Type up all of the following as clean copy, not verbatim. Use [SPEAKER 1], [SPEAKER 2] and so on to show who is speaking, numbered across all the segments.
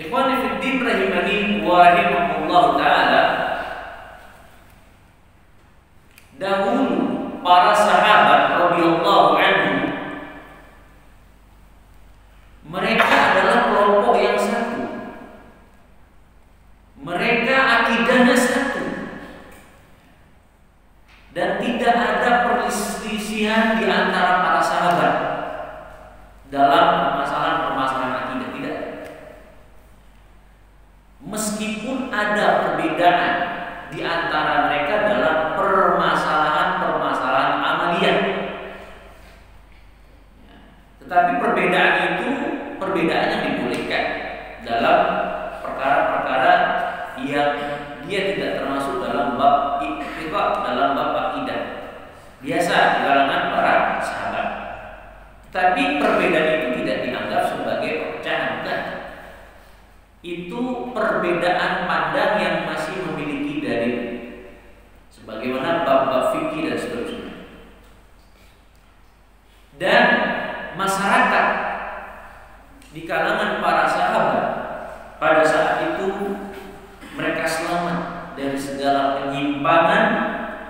[SPEAKER 1] Ikhwani fid din rahimani wa rahimakumullah taala. Dahulu para sahabat radhiyallahu anhum mereka adalah kelompok yang satu. Mereka akidahnya satu. Dan tidak ada perselisihan di antara para sahabat dalam permasalahan-permasalahan akidah, tidak. Meskipun ada perbedaan di antara mereka dalam permasalahan-permasalahan amaliyah, tetapi perbedaan itu perbedaan yang dibolehkan dalam perkara-perkara yang dia tidak termasuk dalam bab ittifaq, dalam bab akidah biasa di kalangan para sahabat. Tapi perbedaan itu tidak dianggap sebagai perpecahan, bukan. Itu perbedaan pandang yang masih memiliki dalil, sebagaimana bab-bab fikih dan seterusnya. Dan masyarakat di kalangan para sahabat pada saat itu mereka selamat dari segala penyimpangan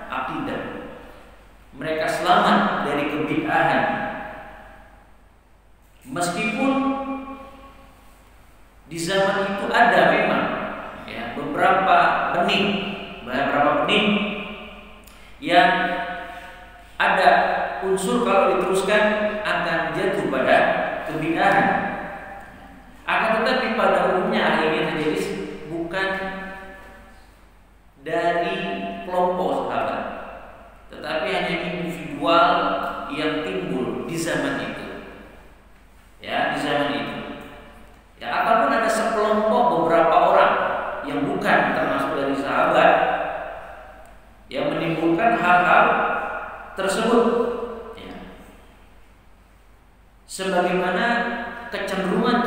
[SPEAKER 1] akidah. Mereka selamat dari kebid'ahan. Meskipun di zaman itu ada memang beberapa benih yang ada unsur kalau diteruskan akan jatuh pada kebid'ahan. Akan tetapi pada umumnya akhirnya terjadi bukan dari kelompok sahabat, tetapi hanya individual yang timbul di zaman itu. Ya, di zaman itu. Ya, ataupun ada sekelompok beberapa orang yang bukan termasuk dari sahabat yang menimbulkan hal-hal tersebut. Ya. Sebagaimana kecenderungan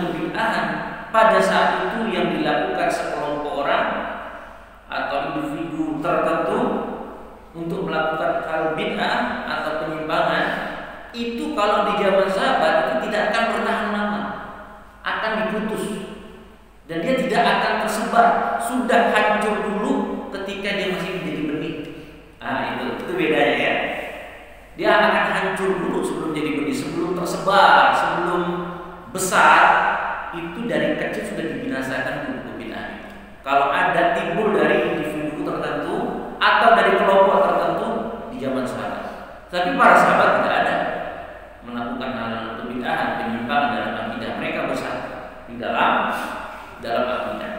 [SPEAKER 1] kebid'ahan pada saat itu yang dilakukan sekelompok orang atau individu tertentu untuk melakukan hal bid'ah atau penyimpangan, itu kalau di zaman sahabat itu tidak akan bertahan lama, akan diputus dan dia tidak akan tersebar, sudah hancur dulu ketika dia masih menjadi benih. Itu bedanya ya. Dia akan hancur dulu sebelum jadi benih, sebelum tersebar, sebelum besar. Itu dari kecil sudah dibinasakan untuk bid'ah. Kalau ada timbul dari individu tertentu atau dari kelompok tertentu di zaman sahabat. Tapi para sahabat tidak ada melakukan hal kebid'ahan, penyimpangan dalam akidah. Mereka bersatu di dalam akidah.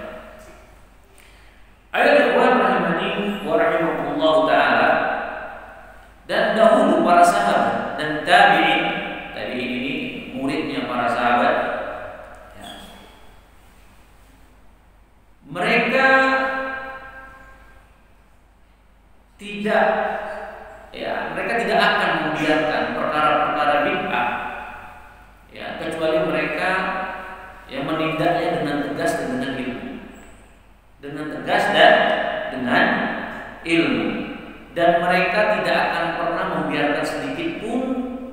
[SPEAKER 1] Ayat ikhwan rahimani wa rahimakumullah taala. Dan dahulu para sahabat dan tabi'in ini muridnya para sahabat, ya, mereka tidak akan membiarkan perkara-perkara bid'ah, ya, kecuali mereka yang menindaknya dengan tegas dan dengan ilmu, dan mereka tidak akan pernah membiarkan sedikit pun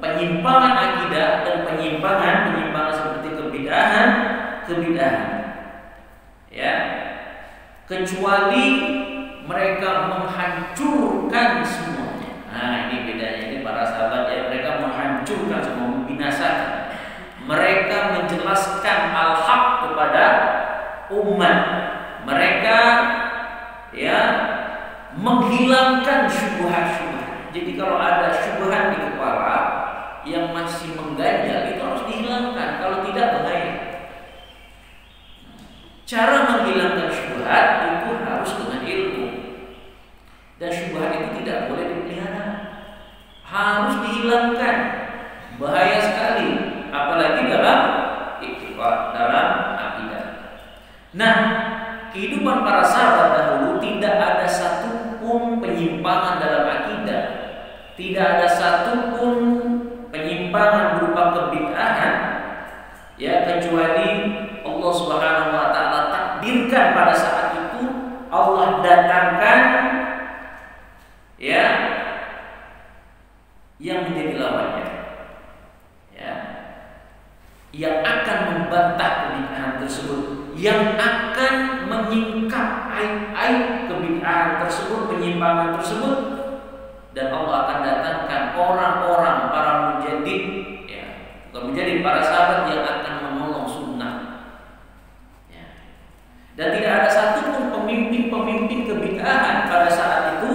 [SPEAKER 1] penyimpangan akidah dan penyimpangan seperti kebid'ahan, ya, kecuali mereka menghancurkan semuanya. Ini bedanya, ini para sahabat ya, mereka menghancurkan semua, membinasakan. Mereka menjelaskan al-haq kepada umat. Mereka ya menghilangkan syubhat-syubhat. Jadi kalau ada syubhat di kepala yang masih mengganjal, itu harus dihilangkan. Kalau tidak, bahaya. Cara menghilangkan syubhat itu harus dengan ilmu. Dan syubhat itu tidak boleh dipelihara, harus dihilangkan. Bahaya sekali, apalagi dalam iktifaq, dalam akidah. Nah, kehidupan para sahabat dahulu tidak ada satu pun penyimpangan dalam akidah, tidak ada satu pun penyimpangan berupa kebid'ahan, ya, kecuali Allah Subhanahu wa taala takdirkan pada saat itu Allah datangkan ya yang menjadi lawannya, ya, yang akan membantah kebid'ahan tersebut. yang akan menyingkap aib-aib kebid'ahan tersebut, penyimpangan tersebut, dan Allah akan datangkan orang-orang para mujaddid, ya, bukan mujaddid, para sahabat yang akan menolong sunnah. Ya. Dan tidak ada satupun pemimpin-pemimpin kebid'ahan pada saat itu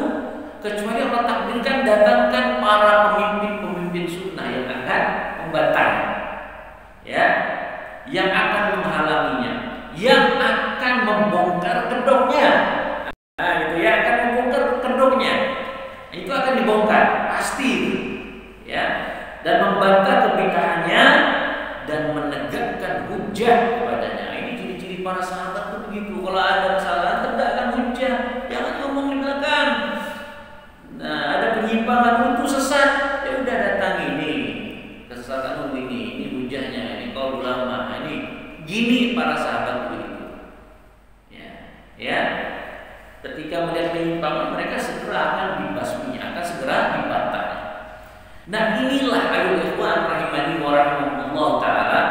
[SPEAKER 1] kecuali Allah takdirkan datangkan para pemimpin-pemimpin sunnah yang akan membantahnya, ya, yang akan menghalanginya, yang akan membongkar kedoknya. Nah, itu ya, akan membongkar kedoknya. Itu akan dibongkar pasti, ya, dan membantah kebid'ahannya dan menegakkan hujjah kepadanya. Ini ciri-ciri para sahabat itu begitu. Kalau ada kesalahan, tegakkan hujjah, jangan ngomong di belakang. Nah, ada penyimpangan untuk sesat, ya udah datang ini kesesatan ini hujahnya, ini qaul ulama, ini gini para sahabat begitu. Ya. Ketika melihat penyimpangan, mereka segera akan dibasminya, akan segera dibantah. Nah, inilah ayat ikhwan rahimani wa rahimakumullah taala,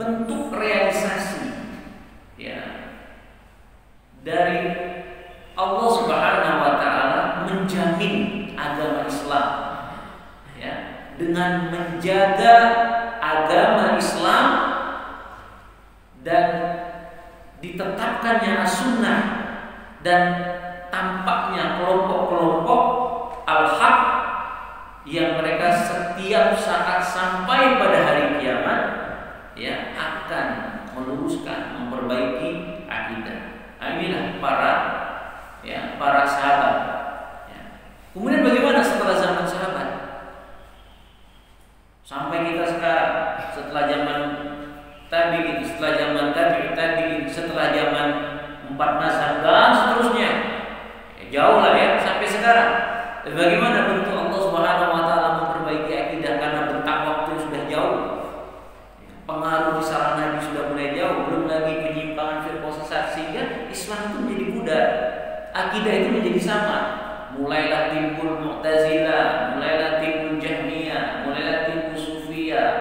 [SPEAKER 1] bentuk realisasi, ya, dari Allah Subhanahu wa taala menjamin agama Islam, ya, dengan menjaga agama Islam dan ditetapkannya as-sunnah dan tampaknya kelompok-kelompok al-haq yang mereka setiap saat sampai pada hari kiamat, ya, akan meluruskan, memperbaiki akidah. Inilah para sahabat. Ya. Kemudian bagaimana setelah zaman sahabat? Sampai kita sekarang, setelah zaman tabi'in, setelah zaman tabi'in, setelah zaman 4 mazhab dan seterusnya, ya, jauh lah ya sampai sekarang. Bagaimana bentuk Allah Subhanahu wa taala memperbaiki akidah karena bentang waktu sudah jauh, pengaruh di salah Nabi sudah mulai jauh, belum lagi penyimpangan firqah sesat, sehingga Islam itu menjadi pudar, akidah itu menjadi sama. Mulailah timbul Mu'tazilah, mulailah timbul Jahmiyah, mulailah timbul Sufiyah.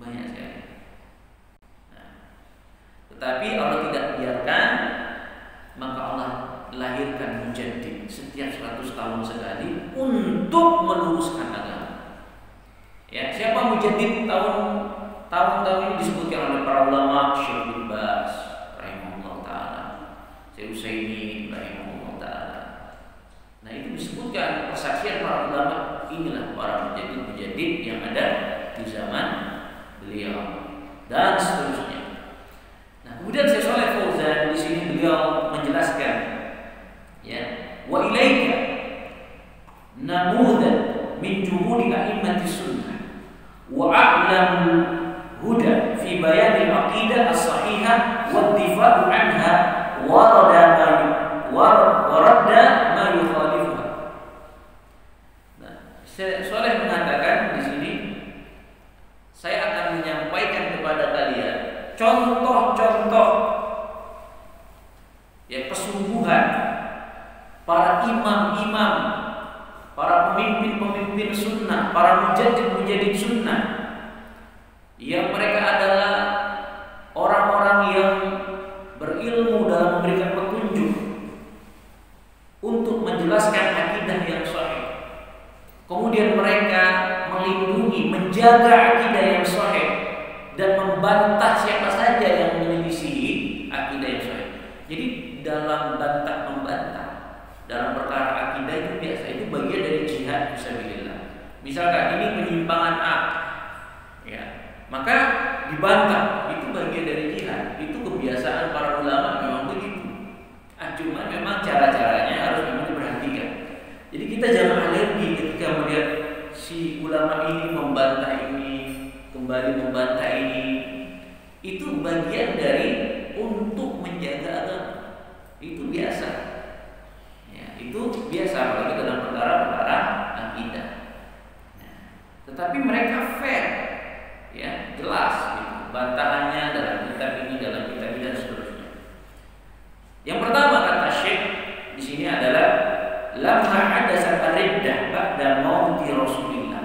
[SPEAKER 1] Banyak sekali. Nah, tetapi Allah tidak biarkan, maka Allah lahirkan mujaddid setiap 100 tahun sekali untuk meluruskan agama. Ya, siapa mujaddid tahun-tahun ini disebutkan oleh para ulama, Syekh bin Baz rahimahullah taala, Syekh Utsaimin rahimahullah taala. Nah, itu disebutkan persaksian para ulama, inilah para mujaddid yang ada di zaman beliau dan seterusnya. Nah, kemudian Syekh Shalih Fauzan di sini beliau menjelaskan, ya, wa ilaika namudzan min juhudi a'immati sunnah wa a'lamul huda fi bayan al-aqidah as-sahihah wa ad-difa'u anha wa radda ma yukhalifuha. Nah, Shalih mengatakan di sini, saya akan menyampaikan kepada kalian contoh-contoh, ya, kesungguhan para imam-imam, para pemimpin-pemimpin sunnah, para mujaddid sunnah, yang mereka adalah orang-orang yang berilmu dalam memberikan petunjuk untuk menjelaskan akidah yang sahih. Kemudian mereka melindungi, menjaga akidah yang sahih dan membantah siapa saja yang menyelisihi akidah yang sahih. Jadi dalam bantah membantah dalam perkara akidah itu biasa, itu bagian dari jihad fisabilillah. Misalkan ini penyimpangan A, ya, maka dibantah, itu bagian dari jihad. Itu kebiasaan para ulama memang begitu. Cuma memang cara-caranya harus memang diperhatikan. Jadi kita jangan alergi ketika melihat si ulama ini membantah ini, kembali membantah ini. Itu bagian dari untuk menjaga agama. Itu biasa. Ya, itu biasa apalagi dalam perkara-perkara akidah. Nah, tetapi mereka fair, ya, jelas gitu. Bantahannya dalam kitab ini, dalam kitab ini dan seterusnya. Yang pertama kata Syekh di sini adalah lamma hadasat ar-riddah ba'da mauti Rasulillah.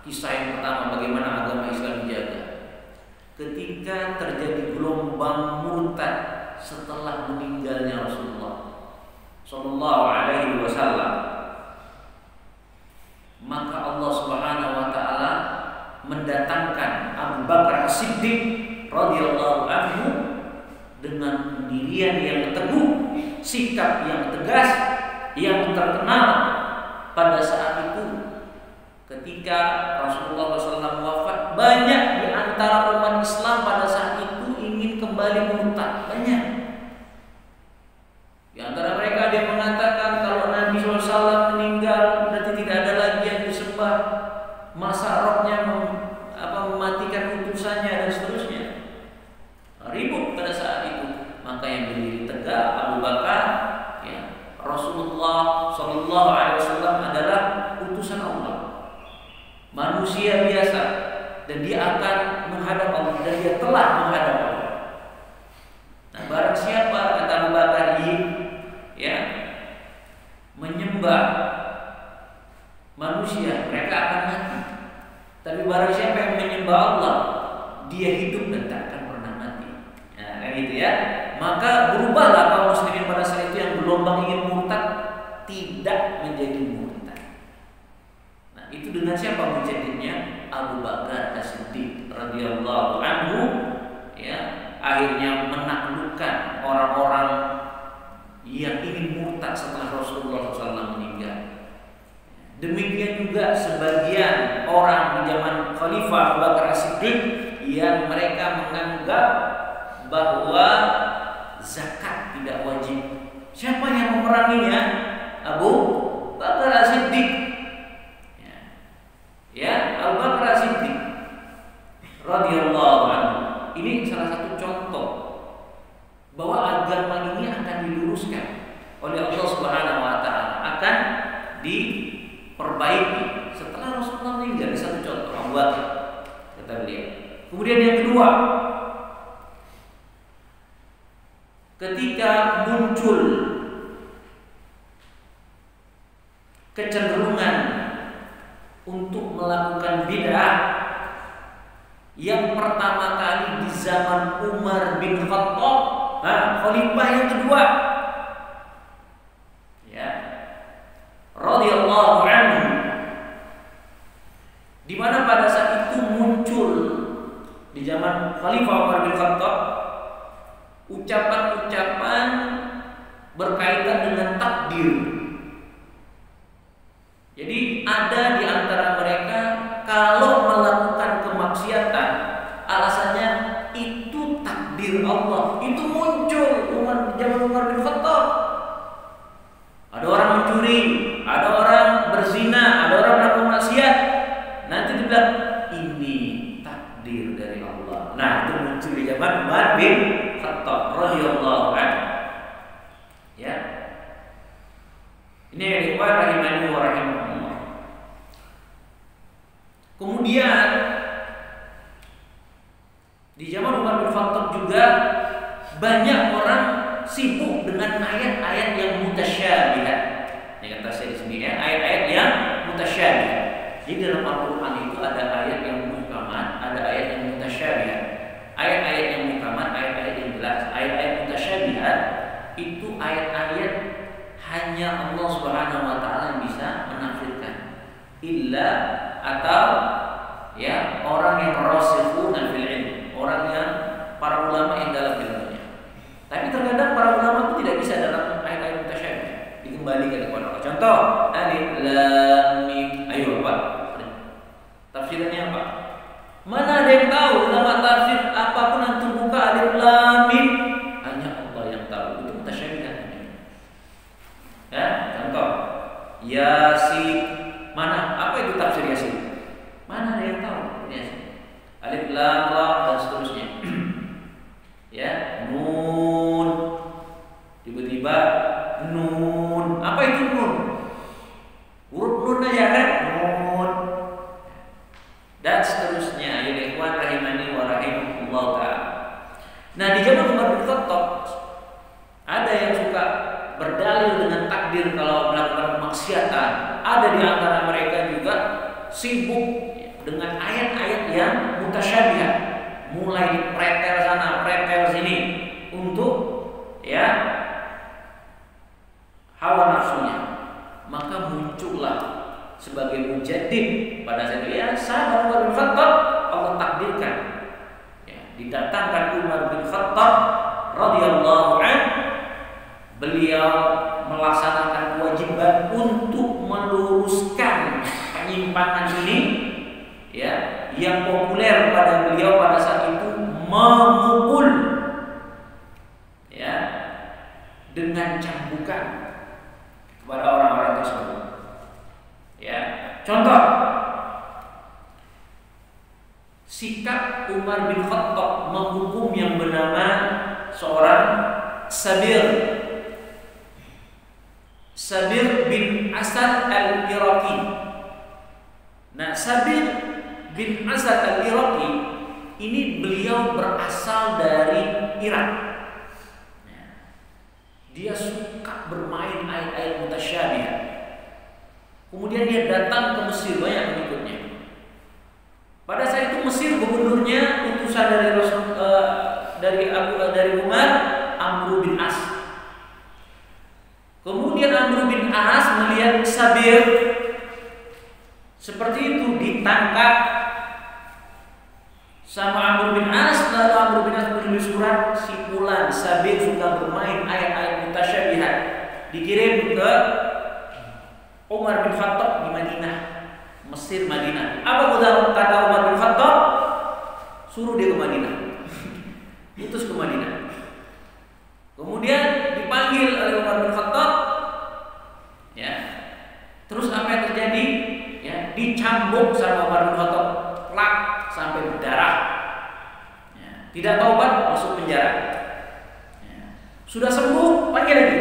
[SPEAKER 1] Kisah yang pertama bagaimana agama Islam dijaga. ketika terjadi gelombang murtad setelah meninggalnya Rasulullah Sallallahu Alaihi Wasallam, maka Allah Subhanahu Wa Taala mendatangkan Abu Bakar As-Siddiq radhiyallahu anhu dengan pendirian yang teguh, sikap yang tegas, yang terkenal pada saat itu. Ketika Rasulullah SAW wafat, banyak di antara umat Islam pada saat itu ingin kembali murtad. Banyak. Di antara mereka ada yang mengatakan kalau Nabi SAW meninggal berarti tidak ada lagi yang disembah, masa rohnya mematikan utusannya dan seterusnya. Ribut pada saat itu. Maka yang berdiri tegak Abu Bakar, ya, Rasulullah Sallallahu Alaihi Wasallam adalah utusan Allah, manusia biasa, dan dia akan menghadap Allah, dan dia telah menghadap Allah. Nah, barang siapa, kata Abu Bakar, ya, menyembah manusia, mereka akan mati. Tapi barang siapa yang menyembah Allah, dia hidup dan tak akan pernah mati. Nah, kan gitu ya. Maka berubahlah kaum muslimin pada saat itu yang berlomba ingin murtad tidak menjadi murtad. Nah, itu dengan siapa mujahidnya? Abu Bakar As-Siddiq radhiyallahu anhu, ya, akhirnya menaklukkan orang-orang yang ingin murtad setelah Rasulullah SAW meninggal. Demikian juga sebagian orang di zaman Khalifah Abu Bakar As-Siddiq yang mereka menganggap bahwa zakat tidak wajib. Siapa yang memeranginya? Abu Bakar As-Siddiq. Ya, Abu Bakar As-Siddiq radhiyallahu anhu. Ini salah satu contoh bahwa agama ini akan diluruskan oleh Allah Subhanahu wa taala, akan diperbaiki setelah Rasulullah meninggal. Satu contoh Abu Bakar, kata beliau. Kemudian yang kedua, ketika muncul kecenderungan untuk melakukan bid'ah, yang pertama kali di zaman Umar bin Khattab, khalifah yang kedua, ya, radhiyallahu anhu, di mana pada saat itu muncul di zaman Khalifah Umar bin Khattab ucapan-ucapan berkaitan dengan takdir. Jadi ada di antara mereka kalau melakukan kemaksiatan alasannya itu takdir Allah. Itu muncul di zaman Umar bin Khattab. Ada orang mencuri, ada orang berzina, ada orang melakukan maksiat. Nanti dibilang ini takdir dari Allah. Nah, itu muncul di zaman Umar bin Khattab radhiyallahu anhu. Ya. Ini yang ikhwan rahimani wa rahimakumullah. Kemudian di zaman Umar bin Khattab juga banyak orang sibuk dengan ayat-ayat yang mutasyabihat. Ini kata saya di sini ya, ayat-ayat yang mutasyabihat. Jadi dalam Al-Quran itu ada ayat yang muhkamat, ada ayat yang mutasyabihat. Ayat-ayat yang muhkamat, ayat-ayat yang jelas. Ayat-ayat mutasyabihat itu ayat-ayat hanya Allah Subhanahu wa taala yang bisa menafsirkan. Illa atau ya orang yang rasikhuna fil ilm, orang yang para ulama yang dalam ilmunya. Tapi terkadang para ulama itu tidak bisa dalam ayat-ayat mutasyabih dikembalikan kepada Allah. Contoh, alif lam mim. Ayo Pak, tafsirannya apa? Mana ada yang tahu nama tafsir apapun antum buka alif lam mim? Hanya Allah yang tahu. Itu mutasyabih kan? Ya, contoh Yasin. Mana? Apa itu tafsir Yasin? Mana ada yang tahu Yasin? Alif lam ra dan seterusnya. Ya, nun. Tiba-tiba nun. Apa itu nun? Huruf nun aja kan? Nun. Dan seterusnya. Ya ikhwan rahimani wa rahimakumullah ta'ala. Nah, di zaman Umar bin Khattab ada yang suka berdalil dengan takdir kalau melakukan kemaksiatan. Ada di antara mereka juga sibuk dengan ayat-ayat yang mutasyabihat, mulai dipretet Khattab radhiyallahu anhu, beliau melaksanakan kewajiban untuk meluruskan penyimpangan ini, ya, yang populer pada beliau pada saat itu memukul, ya, dengan cambukan kepada orang-orang tersebut. Ya, contoh sikap Umar bin Khattab menghukum yang bernama seorang Sabir bin Asad al-Iraqi. Nah, Sabir bin Asad al-Iraqi ini beliau berasal dari Irak. Dia suka bermain ayat-ayat mutasyabih. Kemudian dia datang ke Mesir, banyak pengikutnya. Pada saat itu Mesir gubernurnya utusan dari Umar, Amr bin As. Kemudian Amr bin As melihat Sabir seperti itu, ditangkap sama Amr bin As. Lalu Amr bin As menulis surat, si fulan Sabir sudah bermain ayat-ayat mutasyabihat, dikirim ke Umar bin Khattab di Madinah, Mesir, Madinah. Apa kata Umar bin Khattab? Suruh dia ke Madinah. Utus ke Madinah. Kemudian dipanggil oleh Umar bin Khattab. Ya. Terus apa yang terjadi? Ya, dicambuk sama Umar bin Khattab, plak sampai berdarah. Ya. Tidak taubat, masuk penjara. Ya. Sudah sembuh, panggil lagi.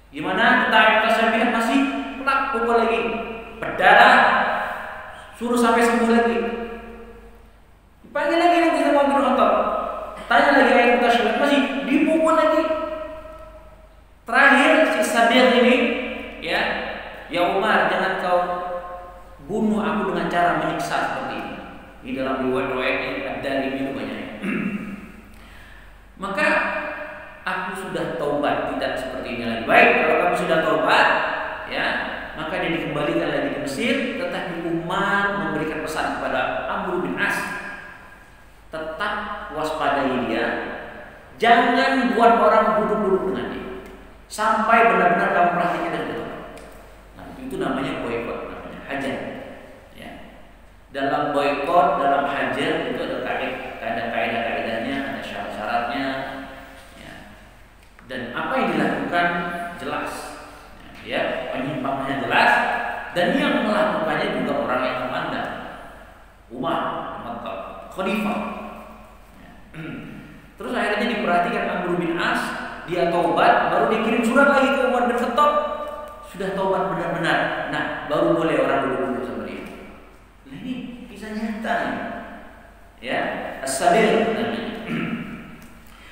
[SPEAKER 1] Gimana? Kita tasyabihat masih plak, pukul lagi, berdarah, suruh sampai sembuh lagi. Dipanggil lagi nanti sama Umar bin Khattab, tanya lagi ayat tasyabihat, masih dipukul lagi. Terakhir si Sabir ini, ya Umar, jangan kau bunuh aku dengan cara menyiksa seperti ini. Di dalam riwayat ini ada ini banyak. Maka aku sudah taubat, tidak seperti ini lagi. Baik, kalau kamu sudah taubat, ya, maka dia dikembalikan lagi ke Mesir. Tetapi Umar memberikan pesan kepada Amr bin As, tetap waspadai dia, jangan buat orang duduk-duduk dengan dia sampai benar-benar kamu perhatikan dan betul. Nah, itu namanya boikot, namanya hajar. Ya. Dalam boikot, dalam hajar itu ada kaidah-kaidahnya, ada syarat-syaratnya. Dan apa yang dilakukan jelas, ya, penyimpangannya jelas, dan yang melakukannya juga orang yang memandang, Umar atau Khalifah. Terus akhirnya diperhatikan Amr bin As, dia taubat, baru dikirim surat lagi ke Umar bin Khattab, sudah taubat benar-benar. Nah, baru boleh orang duduk sama dia. Nah, ini kisah nyata, ya, As-Sabir namanya.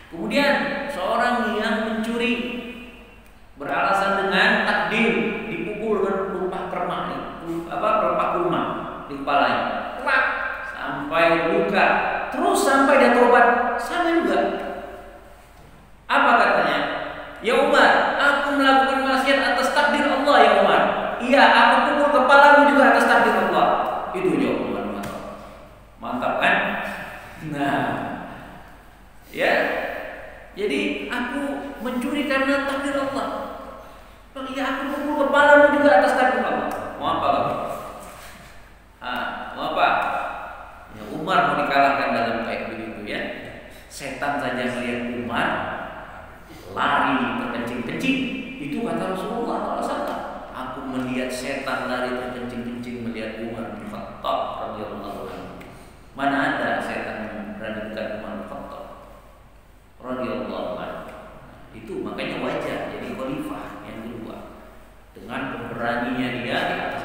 [SPEAKER 1] Kemudian seorang yang mencuri beralasan dengan takdir, dipukul dengan pelupa kurma di kepalanya, plak sampai luka, terus sampai dia tobat, sama juga. Apa katanya? Ya Umar, aku melakukan maksiat atas takdir Allah ya Umar. Iya, aku pukul kepalamu juga atas takdir Allah. Itu jawab Umar. Mantap kan? Nah, ya. Jadi aku mencuri karena takdir Allah. Oh iya, aku pukul kepalamu juga atas takdir Allah. Mau apa kamu? Mau apa? Ya, Umar mau dikalahkan dalam kayak begitu, ya. Setan saja melihat Umar lari terkencing-kencing. Itu kata Rasulullah SAW. Aku melihat setan lari terkencing-kencing melihat Umar bin Khattab radhiyallahu anhu. Mana ada setan yang berani dekat Umar bin Khattab radhiyallahu anhu. Itu makanya wajar jadi khalifah yang kedua. Dengan pemberaninya dia di atas